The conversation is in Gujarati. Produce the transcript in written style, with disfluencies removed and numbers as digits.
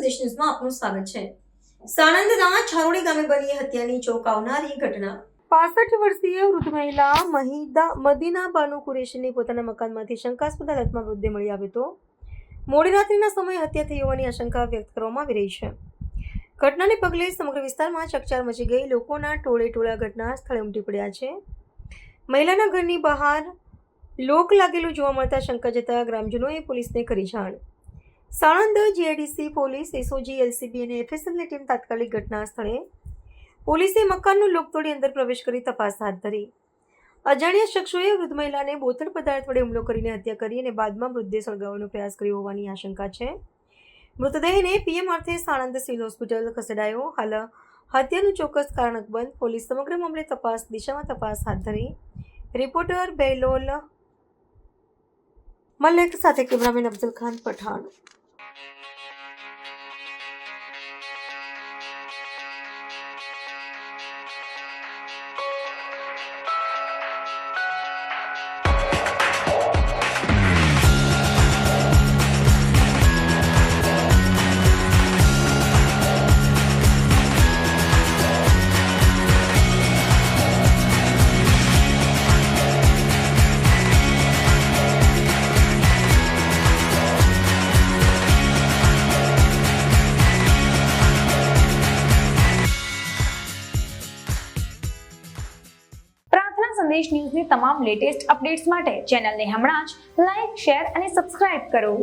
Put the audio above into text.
સંદેશ ન્યૂઝમાં આપનું સ્વાગત છે। સાણંદના છારોડી ગામે બની હત્યાની ચોંકાવનારી ઘટના। 65 વર્ષીય વૃદ્ધ મહિલા મદીના બાનુ કુરેશીની પોતાના મકાનમાંથી શંકાસ્પદ હાલતમાં મૃતદેહ મળી આવ્યો હતો। મોડી રાત્રિના સમયે હત્યા થઈ હોવાની આશંકા વ્યક્ત કરવામાં આવી રહી છે। ઘટનાને પગલે સમગ્ર વિસ્તારમાં ચકચાર મચી ગઈ। લોકોના ટોળે ઘટના સ્થળે ઉમટી પડ્યા છે। મહિલાના ઘરની બહાર લોક લાગેલું જોવા મળતા શંકા જતા ગ્રામજનોએ પોલીસને કરી જાણ। Sanand GIDC police, SOG, LCB અને એફએસએલની ટીમ તાત્કાલિક ઘટના સ્થળે પોલીસે મકાનનું લોક તોડી અંદર પ્રવેશ કરી તપાસ હાથ ધરી। અજાણ્યા શખ્સોએ વૃદ્ધ મહિલાને બોથડ પદાર્થ વડે હુમલો કરીને હત્યા કરી અને બાદમાં મૃતદેહ સળગાવવાનો પ્રયાસ કર્યો હોવાની આશંકા છે। મૃતદેહને પીએમ અર્થે સાણંદ સિવિલ હોસ્પિટલ ખસેડાયો। હાલ હત્યાનું ચોક્કસ કારણ અકબંધ। પોલીસ સમગ્ર મામલે દિશામાં તપાસ હાથ ધરી। રિપોર્ટર બેલોલ મલેક સાથે કેમેરામેન અફઝલ ખાન પઠાણ। સંદેશ ન્યૂઝની તમામ લેટેસ્ટ અપડેટ્સ માટે ચેનલને હમણાં જ લાઈક, શેર અને સબસ્ક્રાઇબ કરો।